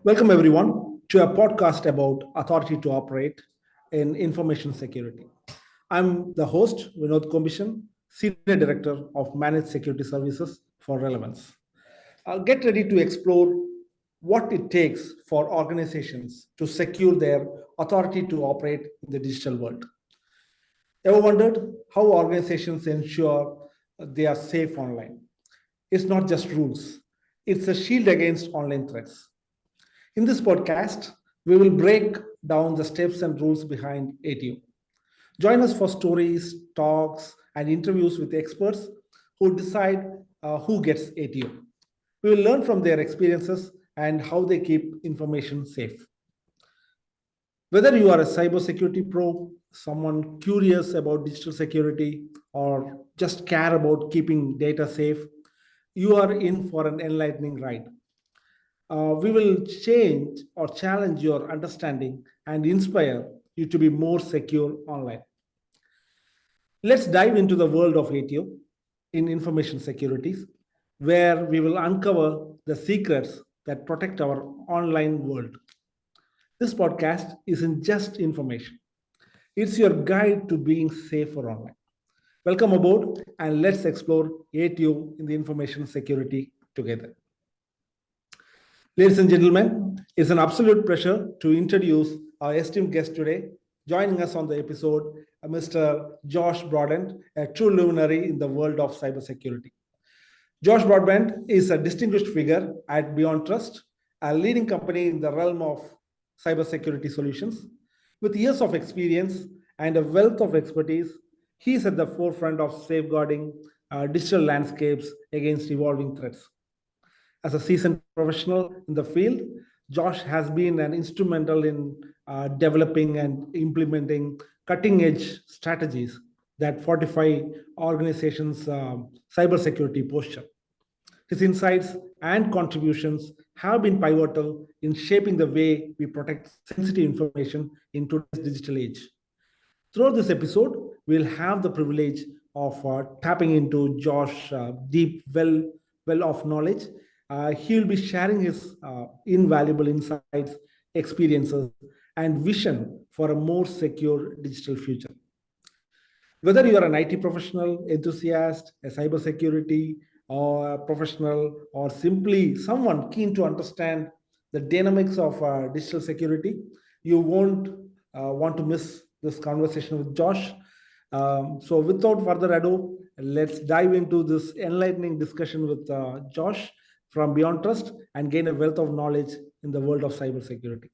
Welcome, everyone, to a podcast about authority to operate in information security. I'm the host, Vinod Komishan, Senior Director of Managed Security Services for Relevance. Get ready to explore what it takes for organizations to secure their authority to operate in the digital world. Ever wondered how organizations ensure they are safe online? It's not just rules, it's a shield against online threats. In this podcast, we will break down the steps and rules behind ATO. Join us for stories, talks, and interviews with experts who decide who gets ATO. We will learn from their experiences and how they keep information safe. Whether you are a cybersecurity pro, someone curious about digital security, or just care about keeping data safe, you are in for an enlightening ride. We will change or challenge your understanding and inspire you to be more secure online. Let's dive into the world of ATO in information securities, where we will uncover the secrets that protect our online world. This podcast isn't just information, it's your guide to being safer online. Welcome aboard, and let's explore ATO in the information security together. Ladies and gentlemen, it's an absolute pleasure to introduce our esteemed guest today. Joining us on the episode, Mr. Josh Brodbent, a true luminary in the world of cybersecurity. Josh Brodbent is a distinguished figure at BeyondTrust, a leading company in the realm of cybersecurity solutions. With years of experience and a wealth of expertise, he is at the forefront of safeguarding digital landscapes against evolving threats. As a seasoned professional in the field, Josh has been an instrumental in developing and implementing cutting edge strategies that fortify organizations' cybersecurity posture. His insights and contributions have been pivotal in shaping the way we protect sensitive information in today's digital age. Throughout this episode, we'll have the privilege of tapping into Josh's deep well of knowledge. He'll be sharing his invaluable insights, experiences, and vision for a more secure digital future. Whether you are an IT professional, enthusiast, a cybersecurity or a professional, or simply someone keen to understand the dynamics of digital security, you won't want to miss this conversation with Josh. So, without further ado, let's dive into this enlightening discussion with Josh from BeyondTrust and gain a wealth of knowledge in the world of cybersecurity.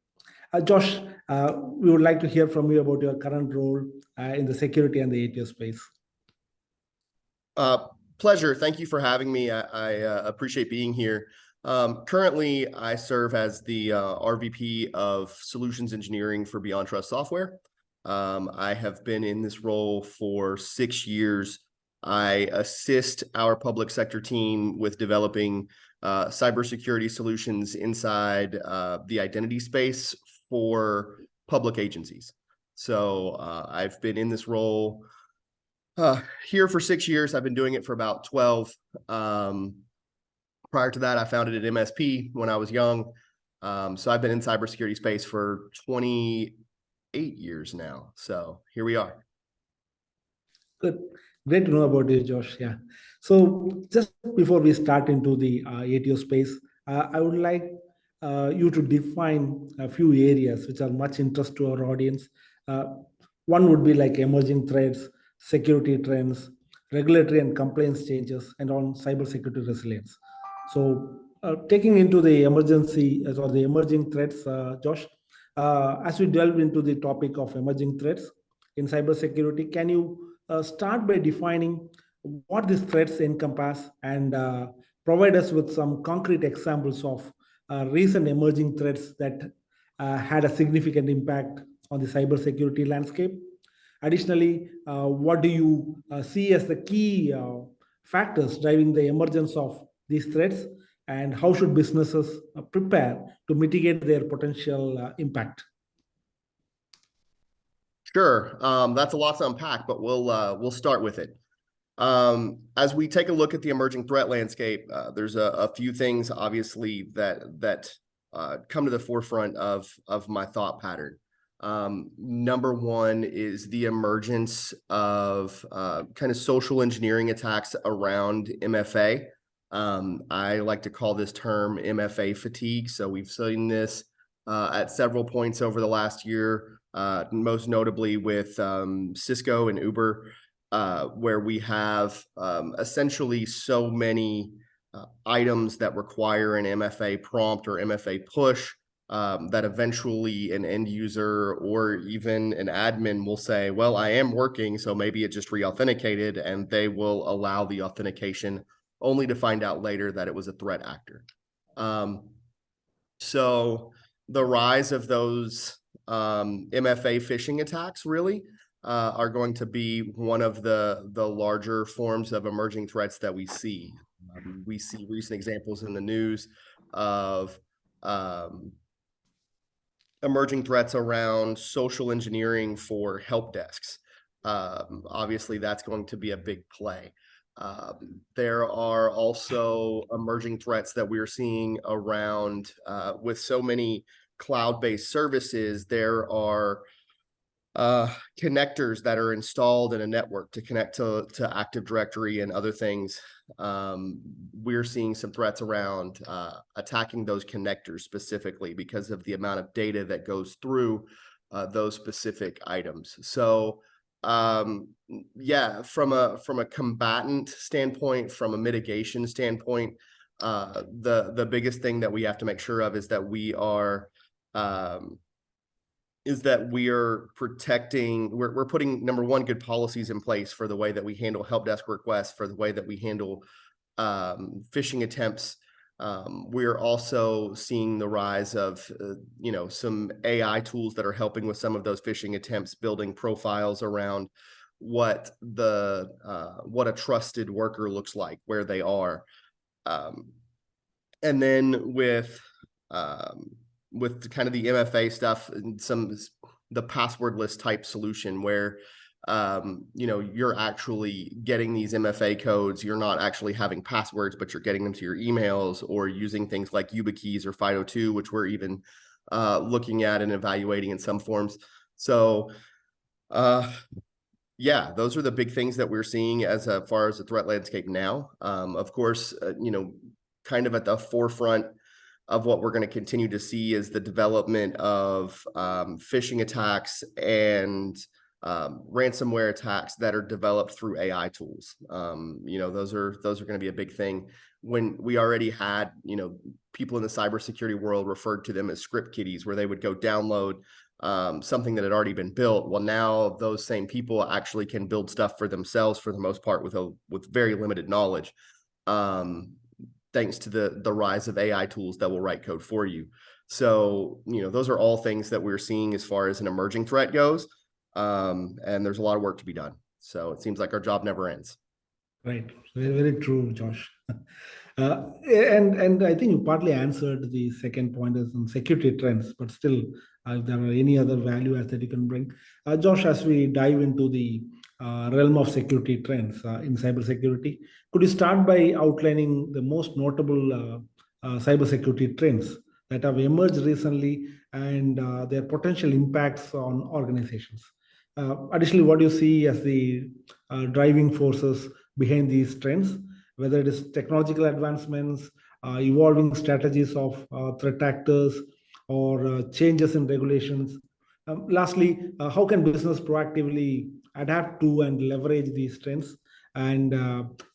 Josh, we would like to hear from you about your current role in the security and the ATO space. Pleasure. Thank you for having me. I appreciate being here. Currently, I serve as the RVP of Solutions Engineering for BeyondTrust Software. I have been in this role for 6 years. I assist our public sector team with developing cybersecurity solutions inside the identity space for public agencies. So I've been in this role here for 6 years. I've been doing it for about 12. Prior to that, I founded an MSP when I was young. So I've been in cybersecurity space for 28 years now. So here we are. Good. Great to know about you, Josh. Yeah. So just before we start into the ATO space, I would like you to define a few areas which are much interest to our audience. One would be like emerging threats, security trends, regulatory and compliance changes, and on cybersecurity resilience. So taking into the emergency or the emerging threats, Josh, as we delve into the topic of emerging threats in cybersecurity, can you start by defining what these threats encompass and provide us with some concrete examples of recent emerging threats that had a significant impact on the cybersecurity landscape? Additionally, what do you see as the key factors driving the emergence of these threats, and how should businesses prepare to mitigate their potential impact? Sure. That's a lot to unpack, but we'll start with it. As we take a look at the emerging threat landscape, there's a few things obviously that come to the forefront of my thought pattern. Number one is the emergence of kind of social engineering attacks around MFA. I like to call this term MFA fatigue. So we've seen this at several points over the last year, most notably with Cisco and Uber, where we have essentially so many items that require an MFA prompt or MFA push that eventually an end user or even an admin will say, well, I am working, so maybe it just re-authenticated, and they will allow the authentication only to find out later that it was a threat actor. So the rise of those MFA phishing attacks really are going to be one of the larger forms of emerging threats that we see. We see recent examples in the news of emerging threats around social engineering for help desks. Obviously, that's going to be a big play. There are also emerging threats that we're seeing around with so many cloud-based services. There are connectors that are installed in a network to connect to Active Directory and other things. We're seeing some threats around attacking those connectors specifically because of the amount of data that goes through those specific items. So yeah, from a combatant standpoint, from a mitigation standpoint, the biggest thing that we have to make sure of is that we are protecting, we're putting, number one, good policies in place for the way that we handle help desk requests, for the way that we handle phishing attempts. We're also seeing the rise of, some AI tools that are helping with some of those phishing attempts, building profiles around what a trusted worker looks like, where they are. And then with kind of the MFA stuff and the passwordless type solution where you're actually getting these MFA codes. You're not actually having passwords, but you're getting them to your emails, or using things like YubiKeys or FIDO2, which we're even looking at and evaluating in some forms. So yeah, those are the big things that we're seeing as far as the threat landscape now. Of course, kind of at the forefront of what we're going to continue to see is the development of phishing attacks and ransomware attacks that are developed through AI tools. Those are going to be a big thing. When we already had, people in the cybersecurity world referred to them as script kiddies, where they would go download something that had already been built. Well, now those same people actually can build stuff for themselves for the most part with very limited knowledge. Thanks to the rise of AI tools that will write code for you. So, those are all things that we're seeing as far as an emerging threat goes. And there's a lot of work to be done. So it seems like our job never ends. Right. Very, very true, Josh. And I think you partly answered the second point is on security trends, but still, if there are any other value adds that you can bring. Josh, as we dive into the realm of security trends in cybersecurity, could you start by outlining the most notable cybersecurity trends that have emerged recently and their potential impacts on organizations? Additionally, what do you see as the driving forces behind these trends, whether it is technological advancements, evolving strategies of threat actors, or changes in regulations? Lastly, how can business proactively adapt to and leverage these trends and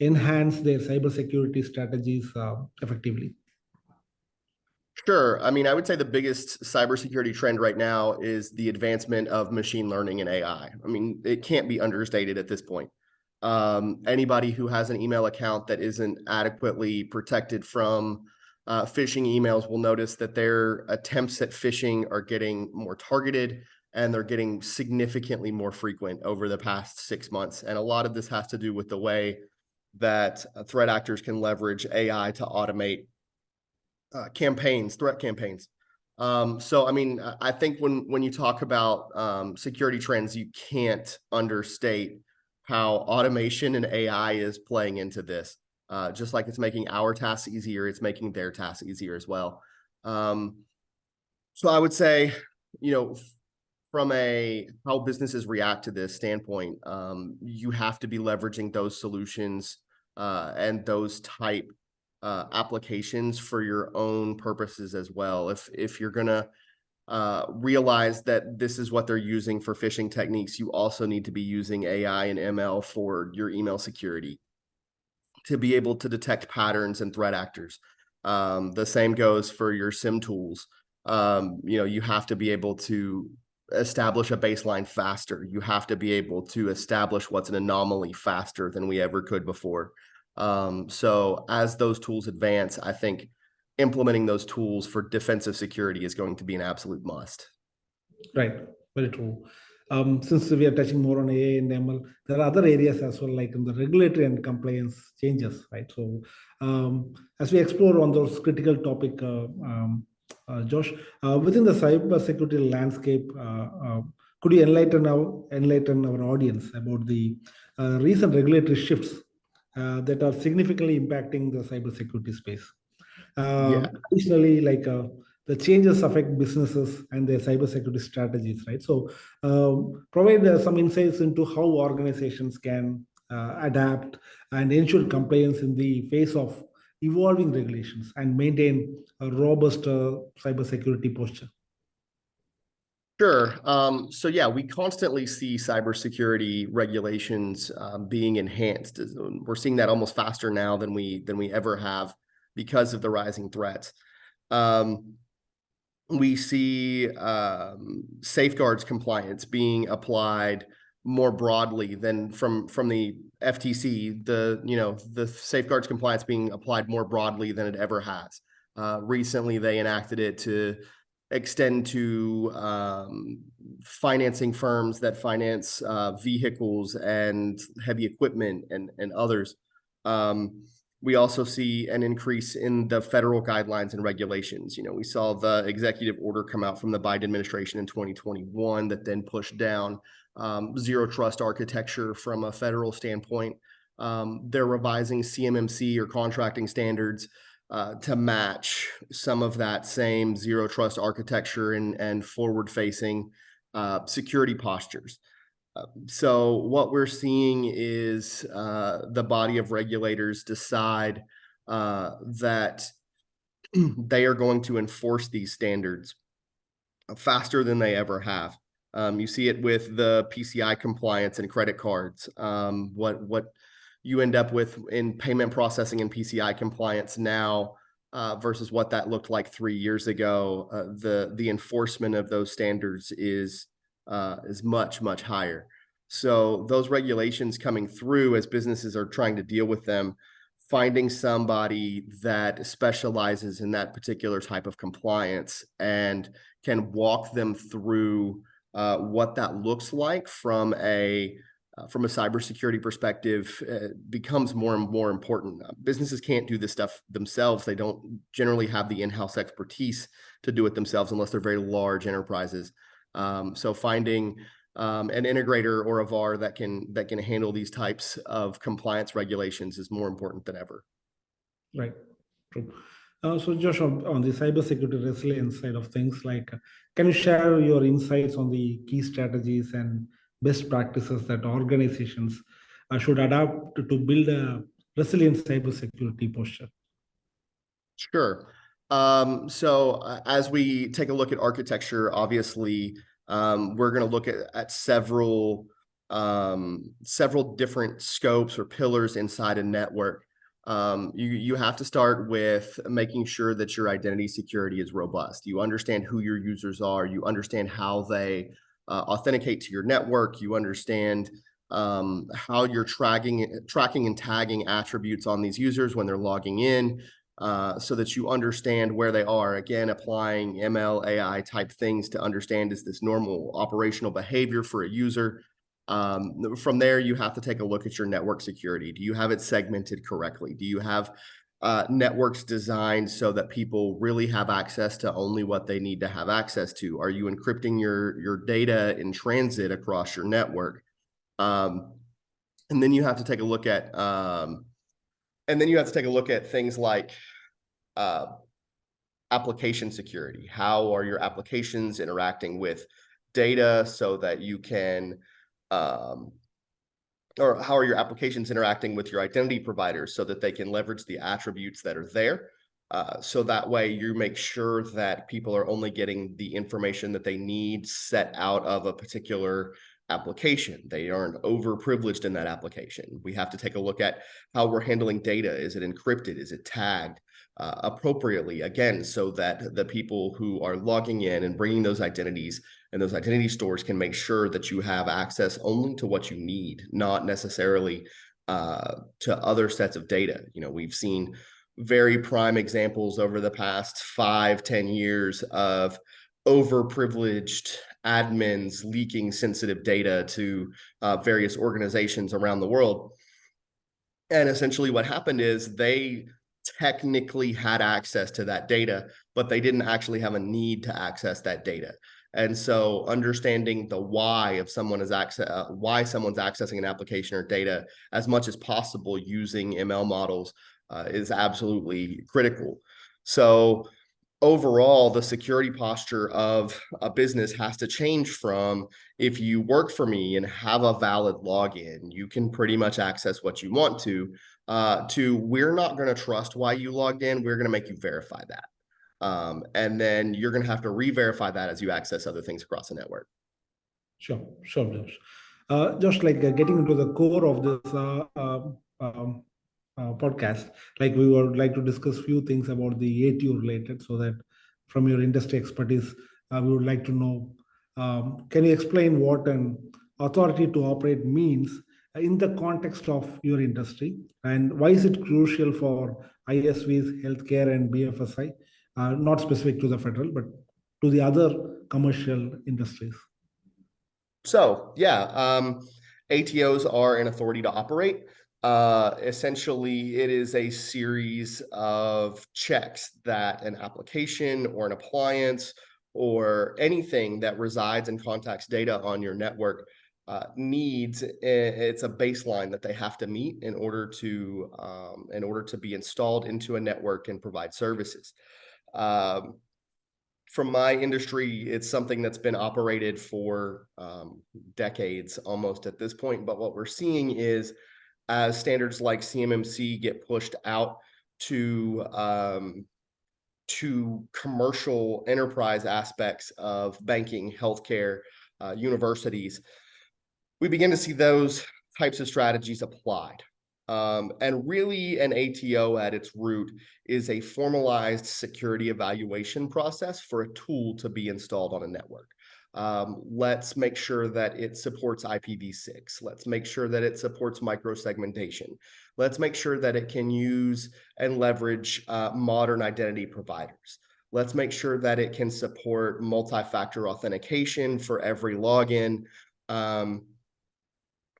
enhance their cybersecurity strategies effectively? Sure. I mean, I would say the biggest cybersecurity trend right now is the advancement of machine learning and AI. I mean, it can't be understated at this point. Anybody who has an email account that isn't adequately protected from phishing emails will notice that their attempts at phishing are getting more targeted, and they're getting significantly more frequent over the past 6 months. And a lot of this has to do with the way that threat actors can leverage AI to automate threat campaigns. So, I mean, I think when you talk about security trends, you can't understate how automation and AI is playing into this. Just like it's making our tasks easier, it's making their tasks easier as well. So I would say, from a how businesses react to this standpoint, you have to be leveraging those solutions and those type applications for your own purposes as well. If you're gonna realize that this is what they're using for phishing techniques, you also need to be using AI and ML for your email security to be able to detect patterns and threat actors. The same goes for your SIM tools. You have to be able to establish a baseline faster. You have to be able to establish what's an anomaly faster than we ever could before. So as those tools advance, I think implementing those tools for defensive security is going to be an absolute must. Right, very true. Since we are touching more on AI and ML, there are other areas as well, like in the regulatory and compliance changes, right? So, as we explore on those critical topic, Josh, within the cybersecurity landscape, could you enlighten our audience about the recent regulatory shifts that are significantly impacting the cybersecurity space? Yeah. Additionally, like the changes affect businesses and their cybersecurity strategies, right? So, provide some insights into how organizations can adapt and ensure compliance in the face of evolving regulations and maintain a robust cybersecurity posture. Sure. So yeah, we constantly see cybersecurity regulations being enhanced. We're seeing that almost faster now than we ever have because of the rising threats. We see safeguards compliance being applied more broadly than from the FTC. The safeguards compliance being applied more broadly than it ever has. Recently, they enacted it to extend to financing firms that finance vehicles and heavy equipment and others. We also see an increase in the federal guidelines and regulations. We saw the executive order come out from the Biden administration in 2021 that then pushed down zero trust architecture from a federal standpoint. They're revising CMMC or contracting standards to match some of that same zero trust architecture and forward-facing security postures. So what we're seeing is the body of regulators decide that they are going to enforce these standards faster than they ever have. You see it with the PCI compliance and credit cards. What you end up with in payment processing and PCI compliance now versus what that looked like 3 years ago. The enforcement of those standards is much higher. So those regulations coming through as businesses are trying to deal with them, finding somebody that specializes in that particular type of compliance and can walk them through what that looks like from a cybersecurity perspective becomes more and more important. Businesses can't do this stuff themselves. They don't generally have the in-house expertise to do it themselves unless they're very large enterprises. So finding an integrator or a VAR that can handle these types of compliance regulations is more important than ever. Right. True. So, Josh, on the cybersecurity resilience side of things, like, can you share your insights on the key strategies and best practices that organizations should adopt to build a resilient cybersecurity posture? Sure. So as we take a look at architecture, obviously, we're going to look at several different scopes or pillars inside a network. You have to start with making sure that your identity security is robust. You understand who your users are. You understand how they authenticate to your network. You understand how you're tracking and tagging attributes on these users when they're logging in, so that you understand where they are. Again, applying ML, AI type things to understand, is this normal operational behavior for a user? From there, you have to take a look at your network security. Do you have it segmented correctly? Do you have networks designed so that people really have access to only what they need to have access to? Are you encrypting your data in transit across your network? And then you have to take a look at things like application security. How are your applications interacting with data so that you can, or how are your applications interacting with your identity providers so that they can leverage the attributes that are there? So that way you make sure that people are only getting the information that they need set out of a particular application. They aren't overprivileged in that application. We have to take a look at how we're handling data. Is it encrypted? Is it tagged appropriately? Again, so that the people who are logging in and bringing those identities and those identity stores can make sure that you have access only to what you need, not necessarily to other sets of data. You know, we've seen very prime examples over the past 5-10 years of overprivileged admins leaking sensitive data to various organizations around the world. And essentially what happened is they technically had access to that data, but they didn't actually have a need to access that data. And so understanding the why of someone is why someone's accessing an application or data as much as possible using ML models is absolutely critical. So overall, the security posture of a business has to change from, if you work for me and have a valid login, you can pretty much access what you want to we're not going to trust why you logged in. We're going to make you verify that. And then you're going to have to re-verify that as you access other things across the network. Sure, Josh. Just like getting into the core of this podcast, like we would like to discuss few things about the ATO related, so that from your industry expertise, we would like to know, can you explain what an authority to operate means in the context of your industry, and why is it crucial for ISVs, healthcare, and BFSI, not specific to the federal, but to the other commercial industries? So yeah, ATOs are an authority to operate. Essentially, it is a series of checks that an application or an appliance or anything that resides and contacts data on your network needs. It's a baseline that they have to meet in order to be installed into a network and provide services. From my industry, it's something that's been operated for decades almost at this point. But what we're seeing is, as standards like CMMC get pushed out to commercial enterprise aspects of banking, healthcare, universities, we begin to see those types of strategies applied. And really, an ATO at its root is a formalized security evaluation process for a tool to be installed on a network. Let's make sure that it supports IPv6. Let's make sure that it supports microsegmentation. Let's make sure that it can use and leverage modern identity providers. Let's make sure that it can support multi-factor authentication for every login.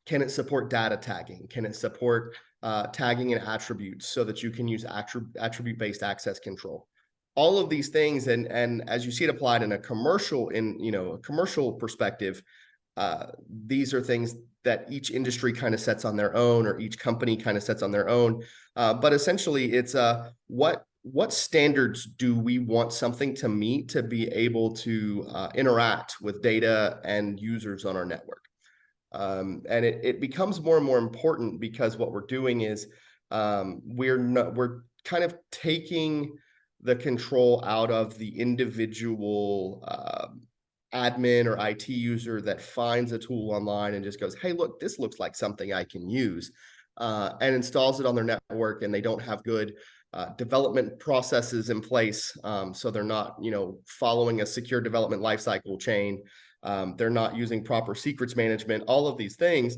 Can it support data tagging? Can it support tagging and attributes so that you can use attribute-based access control? All of these things, and as you see it applied in a commercial perspective, these are things that each industry kind of sets on their own, or each company kind of sets on their own. But essentially, it's what standards do we want something to meet to be able to interact with data and users on our network? And it becomes more and more important, because what we're doing is we're kind of taking the control out of the individual admin or IT user that finds a tool online and just goes, hey, look, this looks like something I can use, and installs it on their network, and they don't have good development processes in place. So they're not, following a secure development lifecycle chain. They're not using proper secrets management, all of these things.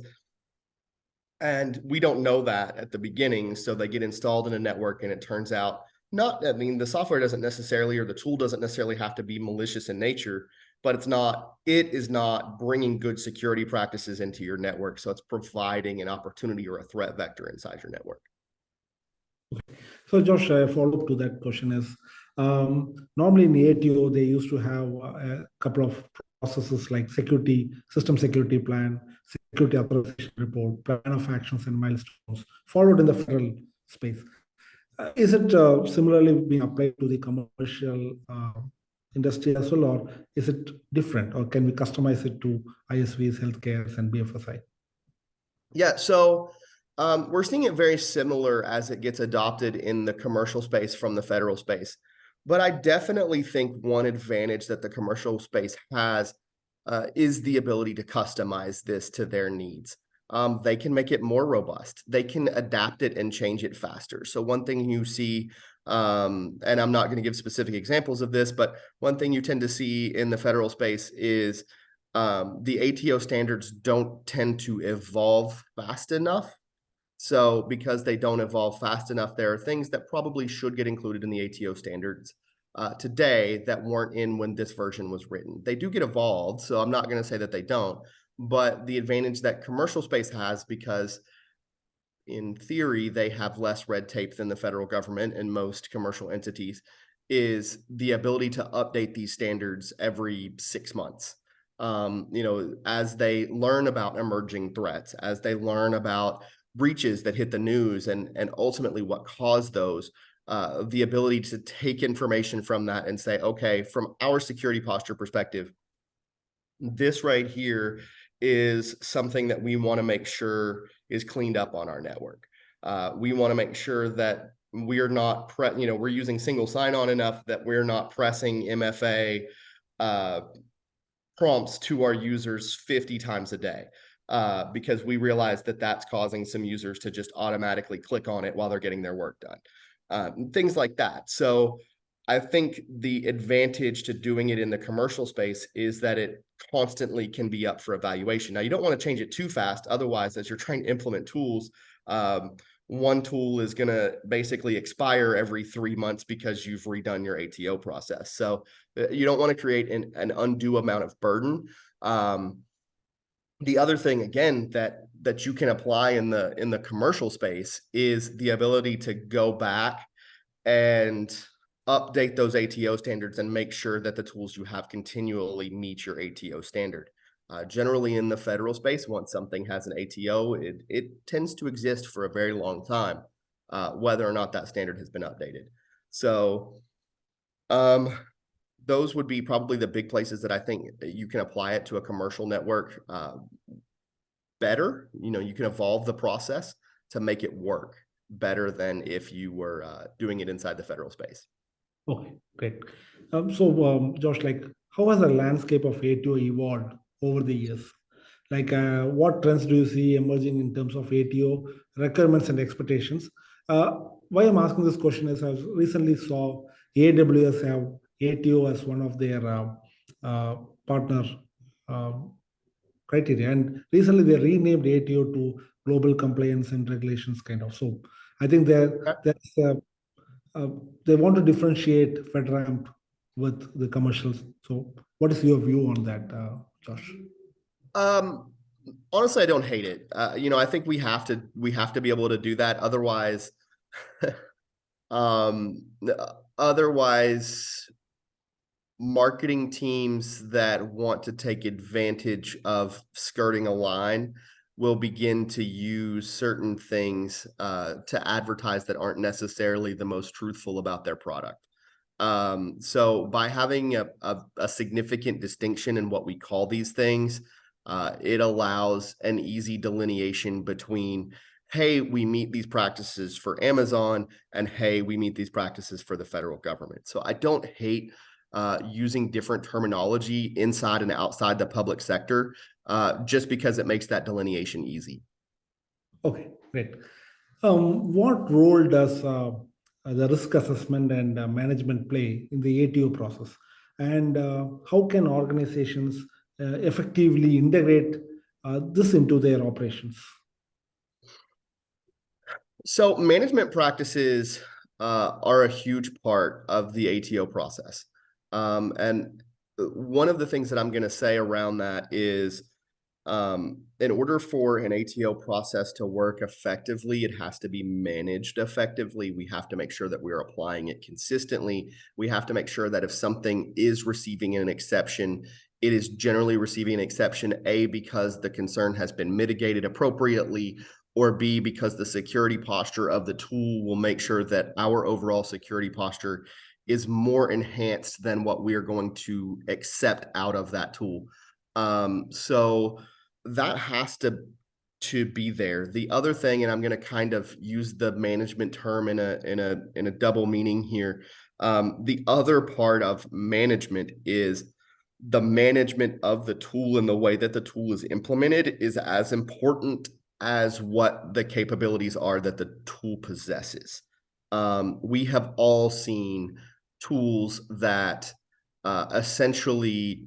And we don't know that at the beginning. So they get installed in a network, and it turns out the software doesn't necessarily, or the tool doesn't necessarily have to be malicious in nature, but it is not bringing good security practices into your network. So it's providing an opportunity or a threat vector inside your network. So Josh, a follow-up to that question is, normally in the ATO, they used to have a couple of processes like system security plan, security authorization report, plan of actions and milestones, followed in the federal space. Is it similarly being applied to the commercial industry as well, or is it different, or can we customize it to ISVs, healthcare, and BFSI? Yeah, so we're seeing it very similar as it gets adopted in the commercial space from the federal space. But I definitely think one advantage that the commercial space has is the ability to customize this to their needs. They can make it more robust. They can adapt it and change it faster. So one thing you see, and I'm not going to give specific examples of this, but one thing you tend to see in the federal space is the ATO standards don't tend to evolve fast enough. So because they don't evolve fast enough, there are things that probably should get included in the ATO standards today that weren't in when this version was written. They do get evolved, so I'm not going to say that they don't, but the advantage that commercial space has, because in theory, they have less red tape than the federal government and most commercial entities, is the ability to update these standards every 6 months. As they learn about emerging threats, as they learn about breaches that hit the news and ultimately what caused those, the ability to take information from that and say, okay, from our security posture perspective, this right here is something that we want to make sure is cleaned up on our network. We want to make sure that we're not, we're using single sign-on enough that we're not pressing MFA prompts to our users 50 times a day, because we realize that that's causing some users to just automatically click on it while they're getting their work done. Things like that. So I think the advantage to doing it in the commercial space is that it constantly can be up for evaluation. Now, you don't want to change it too fast. Otherwise, as you're trying to implement tools, one tool is going to basically expire every 3 months because you've redone your ATO process. So you don't want to create an undue amount of burden. The other thing, again, that you can apply in the commercial space is the ability to go back and update those ATO standards and make sure that the tools you have continually meet your ATO standard. Generally in the federal space, once something has an ATO, it tends to exist for a very long time, whether or not that standard has been updated. So those would be probably the big places that I think that you can apply it to a commercial network better. You can evolve the process to make it work better than if you were doing it inside the federal space. Okay, great. Josh, how has the landscape of ATO evolved over the years? What trends do you see emerging in terms of ATO requirements and expectations? Why I'm asking this question is I recently saw AWS have ATO as one of their partner criteria, and recently they renamed ATO to Global Compliance and Regulations kind of. So I think they want to differentiate FedRAMP with the commercials. So what is your view on that, Josh? Honestly, I don't hate it. I think we have to be able to do that. Otherwise, marketing teams that want to take advantage of skirting a line will begin to use certain things to advertise that aren't necessarily the most truthful about their product. So by having a significant distinction in what we call these things, it allows an easy delineation between, hey, we meet these practices for Amazon, and hey, we meet these practices for the federal government. So I don't hate using different terminology inside and outside the public sector, just because it makes that delineation easy. Okay, great. What role does the risk assessment and management play in the ATO process? And how can organizations effectively integrate this into their operations? So management practices are a huge part of the ATO process. And one of the things that I'm going to say around that is, in order for an ATO process to work effectively, it has to be managed effectively. We have to make sure that we're applying it consistently. We have to make sure that if something is receiving an exception, it is generally receiving an exception, A, because the concern has been mitigated appropriately, or B, because the security posture of the tool will make sure that our overall security posture is more enhanced than what we are going to accept out of that tool. So that has to be there. The other thing, and I'm going to kind of use the management term in a double meaning here. The other part of management is the management of the tool and the way that the tool is implemented is as important as what the capabilities are that the tool possesses. We have all seen tools that essentially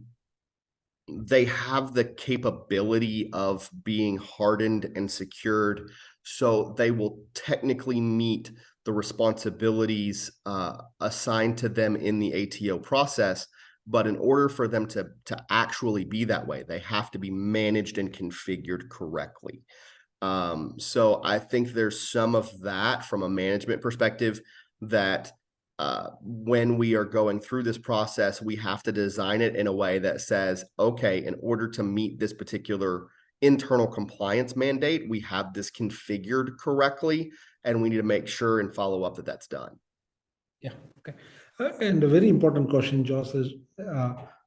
they have the capability of being hardened and secured, so they will technically meet the responsibilities assigned to them in the ATO process. But in order for them to actually be that way, they have to be managed and configured correctly. So I think there's some of that from a management perspective that when we are going through this process, we have to design it in a way that says, okay, in order to meet this particular internal compliance mandate, we have this configured correctly, and we need to make sure and follow up that that's done. Yeah, okay. And a very important question, Josh, is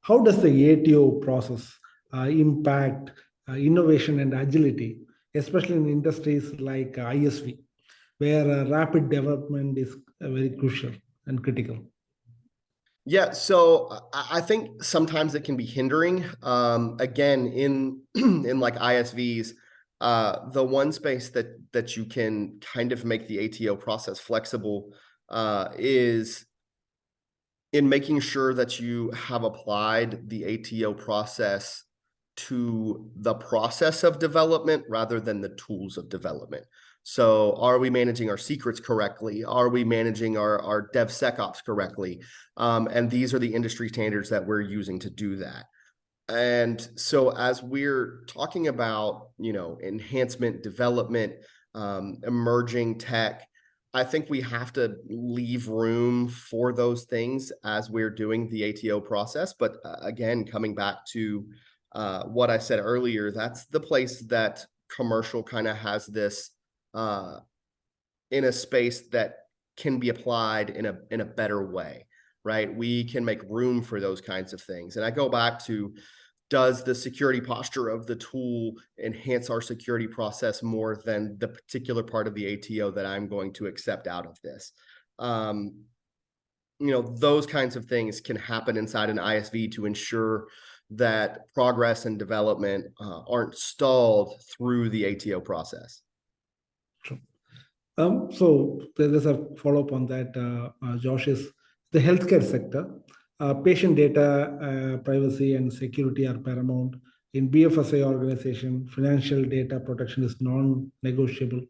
how does the ATO process impact innovation and agility, especially in industries like ISV, where rapid development is very crucial and critical? Yeah, so I think sometimes it can be hindering. Again, in in like ISVs, the one space that you can kind of make the ATO process flexible is in making sure that you have applied the ATO process to the process of development rather than the tools of development. So are we managing our secrets correctly? Are we managing our DevSecOps correctly? And these are the industry standards that we're using to do that. And so as we're talking about, enhancement, development, emerging tech, I think we have to leave room for those things as we're doing the ATO process. But again, coming back to what I said earlier, that's the place that commercial kind of has this in a space that can be applied in a better way, right? We can make room for those kinds of things. And I go back to, does the security posture of the tool enhance our security process more than the particular part of the ATO that I'm going to accept out of this? Those kinds of things can happen inside an ISV to ensure that progress and development aren't stalled through the ATO process. Sure. So there's a follow-up on that, Josh, is the healthcare sector. Patient data privacy and security are paramount. In BFSI organization, financial data protection is non-negotiable.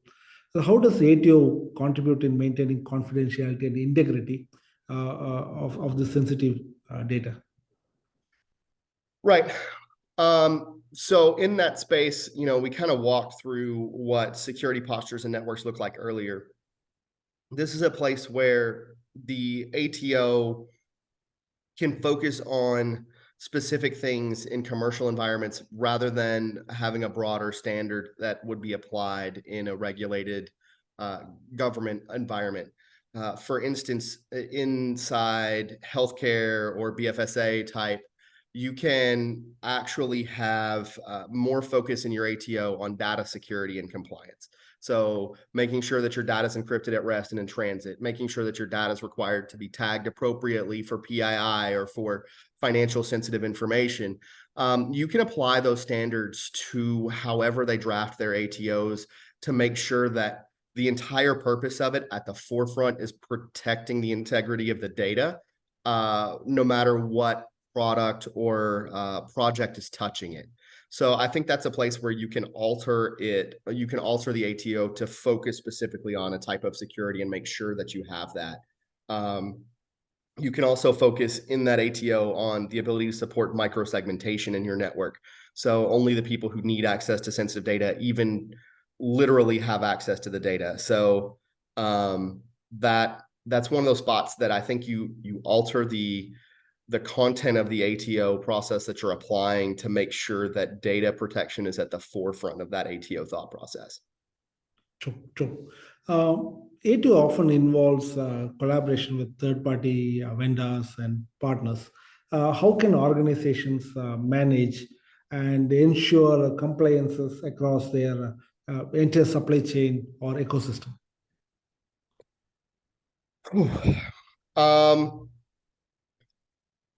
So how does ATO contribute in maintaining confidentiality and integrity of the sensitive data? Right. So in that space, we kind of walked through what security postures and networks look like earlier. This is a place where the ATO can focus on specific things in commercial environments rather than having a broader standard that would be applied in a regulated government environment. For instance, inside healthcare or BFSA type, you can actually have more focus in your ATO on data security and compliance. So making sure that your data is encrypted at rest and in transit, making sure that your data is required to be tagged appropriately for PII or for financial sensitive information. You can apply those standards to however they draft their ATOs to make sure that the entire purpose of it at the forefront is protecting the integrity of the data, no matter what product or project is touching it. So I think that's a place where you can alter it. You can alter the ATO to focus specifically on a type of security and make sure that you have that. You can also focus in that ATO on the ability to support microsegmentation in your network. So only the people who need access to sensitive data even literally have access to the data. So that's one of those spots that I think you alter the content of the ATO process that you're applying to make sure that data protection is at the forefront of that ATO thought process. True, true. ATO often involves collaboration with third-party vendors and partners. How can organizations manage and ensure compliances across their entire supply chain or ecosystem? Whew. Um,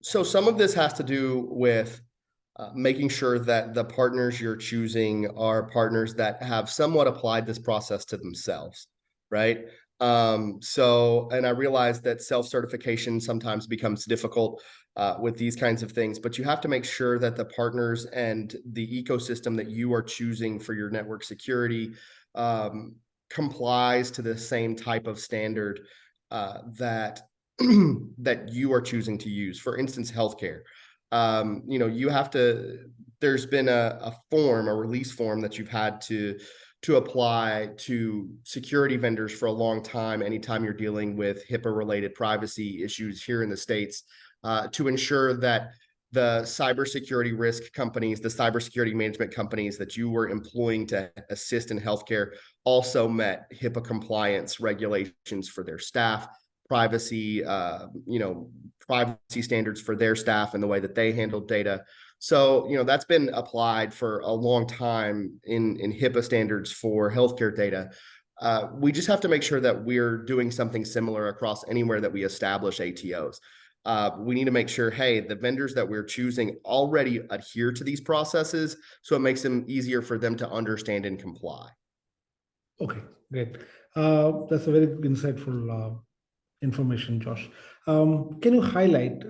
so some of this has to do with making sure that the partners you're choosing are partners that have somewhat applied this process to themselves, right? And I realize that self-certification sometimes becomes difficult with these kinds of things, but you have to make sure that the partners and the ecosystem that you are choosing for your network security um, complies to the same type of standard that that you are choosing to use. For instance, healthcare. You have to, there's been a form, a release form that you've had to apply to security vendors for a long time, anytime you're dealing with HIPAA related privacy issues here in the States, to ensure that the cybersecurity risk companies, the cybersecurity management companies that you were employing to assist in healthcare also met HIPAA compliance regulations for their staff, privacy, privacy standards for their staff and the way that they handle data. So, that's been applied for a long time in HIPAA standards for healthcare data. We just have to make sure that we're doing something similar across anywhere that we establish ATOs. We need to make sure, hey, the vendors that we're choosing already adhere to these processes, so it makes them easier for them to understand and comply. Okay, great. That's a very insightful information, Josh. Can you highlight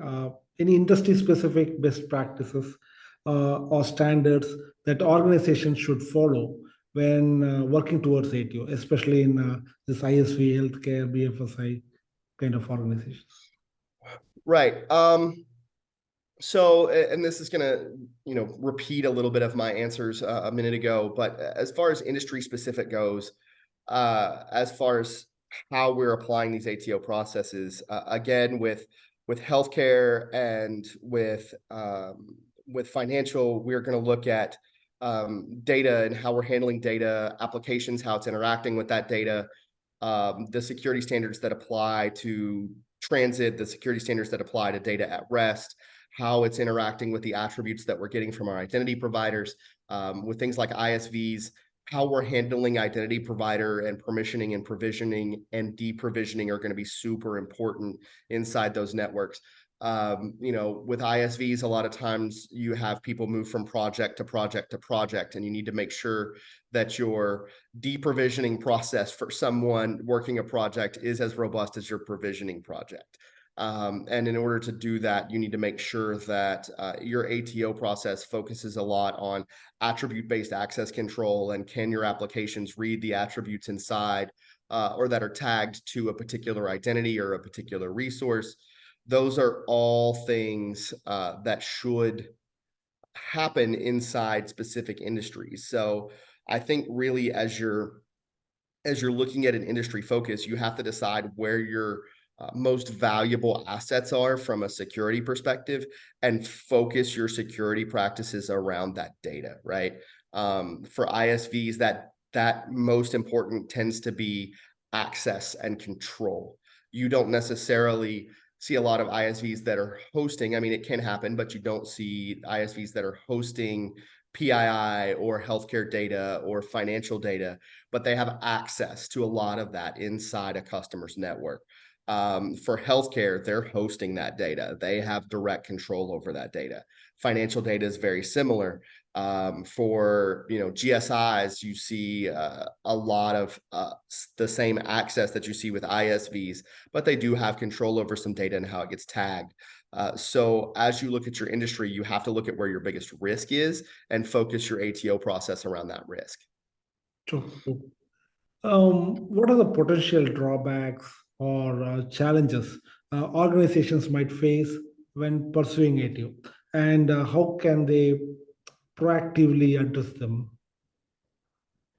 any industry-specific best practices or standards that organizations should follow when working towards ATO, especially in this ISV, healthcare, BFSI kind of organizations? Right. And this is going to, repeat a little bit of my answers a minute ago, but as far as industry specific goes, as far as how we're applying these ATO processes, again, with healthcare and with financial, we're going to look at data and how we're handling data, applications, how it's interacting with that data, the security standards that apply to transit, the security standards that apply to data at rest, how it's interacting with the attributes that we're getting from our identity providers, with things like ISVs, how we're handling identity provider and permissioning and provisioning and deprovisioning are going to be super important inside those networks. With ISVs, a lot of times you have people move from project to project to project, and you need to make sure that your deprovisioning process for someone working a project is as robust as your provisioning project. And in order to do that, you need to make sure that your ATO process focuses a lot on attribute-based access control, and can your applications read the attributes inside or that are tagged to a particular identity or a particular resource. Those are all things that should happen inside specific industries. So I think really as you're looking at an industry focus, you have to decide where your most valuable assets are from a security perspective, and focus your security practices around that data, right? For ISVs, that most important tends to be access and control. You don't necessarily see a lot of ISVs that are hosting. I mean, it can happen, but you don't see ISVs that are hosting PII or healthcare data or financial data, but they have access to a lot of that inside a customer's network. For healthcare, they're hosting that data. They have direct control over that data. Financial data is very similar. For GSIs, you see a lot of the same access that you see with ISVs, but they do have control over some data and how it gets tagged. So as you look at your industry, you have to look at where your biggest risk is and focus your ATO process around that risk. True. What are the potential drawbacks or challenges organizations might face when pursuing ATO, and how can they proactively address them?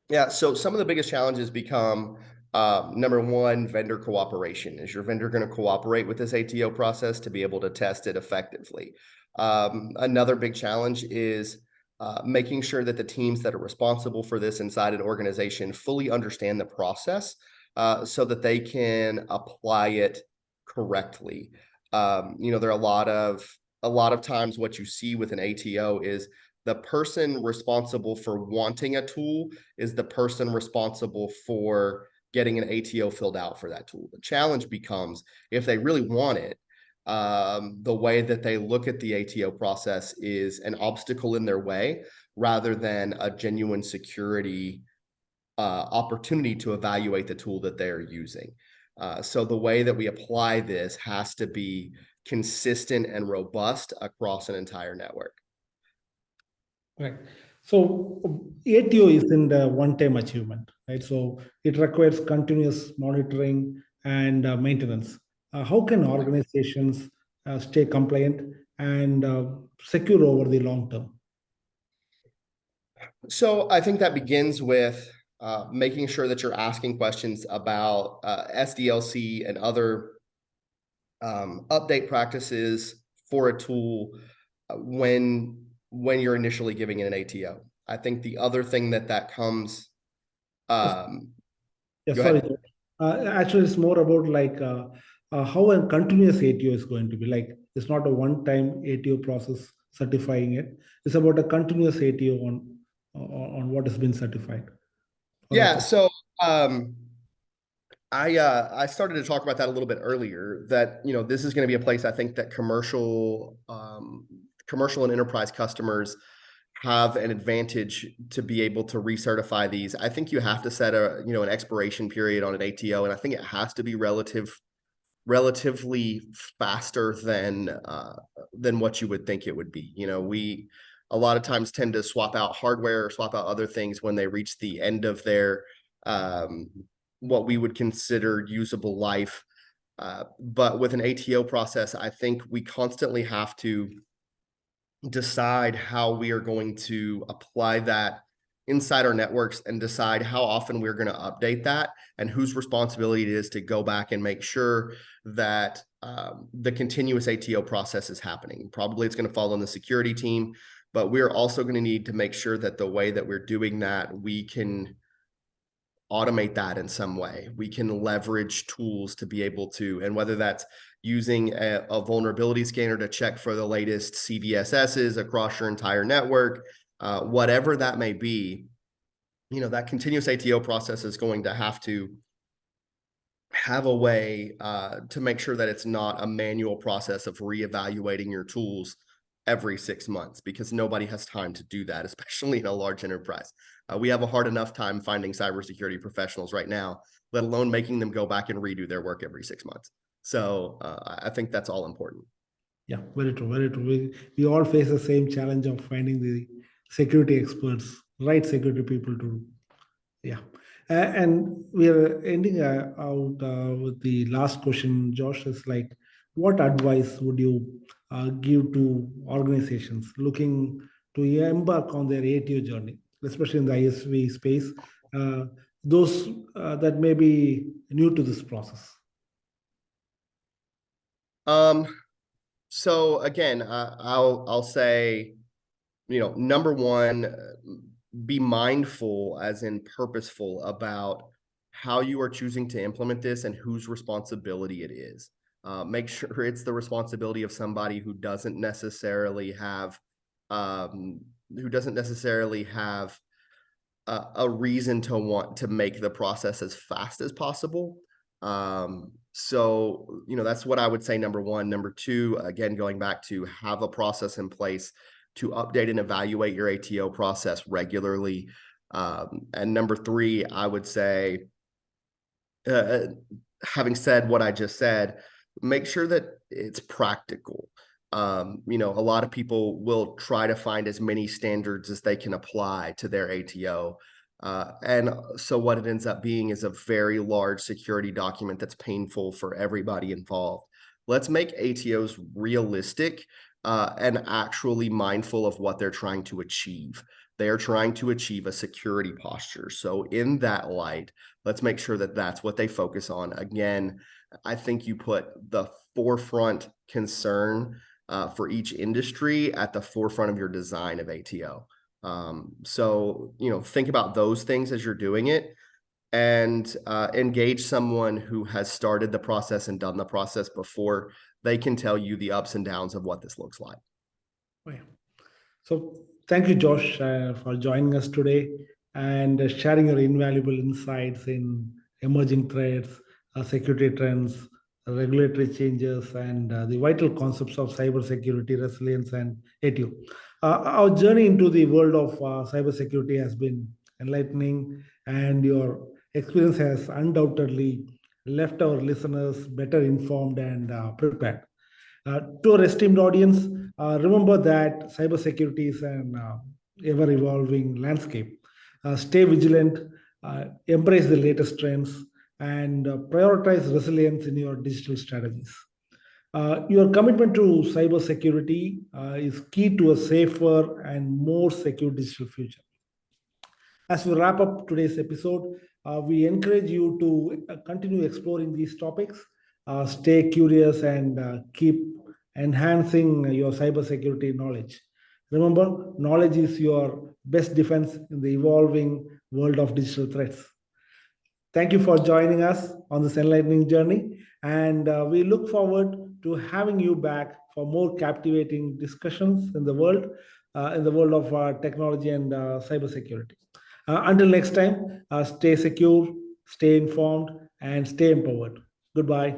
Yeah, so some of the biggest challenges become number one, vendor cooperation. Is your vendor going to cooperate with this ATO process to be able to test it effectively? Another big challenge is making sure that the teams that are responsible for this inside an organization fully understand the process so that they can apply it correctly. There are a lot of times what you see with an ATO is the person responsible for wanting a tool is the person responsible for getting an ATO filled out for that tool. The challenge becomes if they really want it, the way that they look at the ATO process is an obstacle in their way rather than a genuine security opportunity to evaluate the tool that they're using. So the way that we apply this has to be consistent and robust across an entire network. Right. So ATO isn't a one-time achievement, right? So it requires continuous monitoring and maintenance. How can organizations stay compliant and secure over the long term? So I think that begins with making sure that you're asking questions about SDLC and other update practices for a tool when you're initially giving it an ATO. I think the other thing that comes. Yeah, Go sorry. ahead. Actually, it's more about how a continuous ATO is going to be. Like it's not a one-time ATO process certifying it. It's about a continuous ATO on what has been certified. Yeah. So I started to talk about that a little bit earlier. That this is going to be a place I think that commercial and enterprise customers have an advantage to be able to recertify these. I think you have to set an expiration period on an ATO, and I think it has to be relatively faster than what you would think it would be. We a lot of times tend to swap out hardware or swap out other things when they reach the end of their what we would consider usable life. But with an ATO process, I think we constantly have to decide how we are going to apply that inside our networks and decide how often we're going to update that and whose responsibility it is to go back and make sure that the continuous ATO process is happening. Probably it's going to fall on the security team, but we're also going to need to make sure that the way that we're doing that, we can automate that in some way. We can leverage tools to be able to, and whether that's using a vulnerability scanner to check for the latest CVSSs across your entire network, whatever that may be, that continuous ATO process is going to have a way to make sure that it's not a manual process of reevaluating your tools every 6 months, because nobody has time to do that, especially in a large enterprise. We have a hard enough time finding cybersecurity professionals right now, let alone making them go back and redo their work every 6 months. So I think that's all important. Yeah, very true, very true. We all face the same challenge of finding the security experts, right security people to, yeah. And we are ending out with the last question, Josh, is like, what advice would you give to organizations looking to embark on their ATO journey, especially in the ISV space, those that may be new to this process? So again, I'll say, number one, be mindful, as in purposeful, about how you are choosing to implement this and whose responsibility it is. Make sure it's the responsibility of somebody who doesn't necessarily have a reason to want to make the process as fast as possible. So, that's what I would say, number one. Number two, again, going back to have a process in place to update and evaluate your ATO process regularly. And number three, I would say, having said what I just said, make sure that it's practical. A lot of people will try to find as many standards as they can apply to their ATO. And so what it ends up being is a very large security document that's painful for everybody involved. Let's make ATOs realistic and actually mindful of what they're trying to achieve. They are trying to achieve a security posture. So in that light, let's make sure that that's what they focus on. Again, I think you put the forefront concern for each industry at the forefront of your design of ATO. So, think about those things as you're doing it, and engage someone who has started the process and done the process before. They can tell you the ups and downs of what this looks like. Oh, yeah. So thank you, Josh, for joining us today and sharing your invaluable insights in emerging threats, security trends, regulatory changes, and the vital concepts of cybersecurity, resilience, and ATO. Our journey into the world of cybersecurity has been enlightening, and your experience has undoubtedly left our listeners better informed and prepared. To our esteemed audience, remember that cybersecurity is an ever evolving landscape. Stay vigilant, embrace the latest trends, and prioritize resilience in your digital strategies. Your commitment to cybersecurity is key to a safer and more secure digital future. As we wrap up today's episode, we encourage you to continue exploring these topics, stay curious, and keep enhancing your cybersecurity knowledge. Remember, knowledge is your best defense in the evolving world of digital threats. Thank you for joining us on this enlightening journey, and we look forward to having you back for more captivating discussions in the world of technology and cybersecurity. Until next time, stay secure, stay informed, and stay empowered. Goodbye.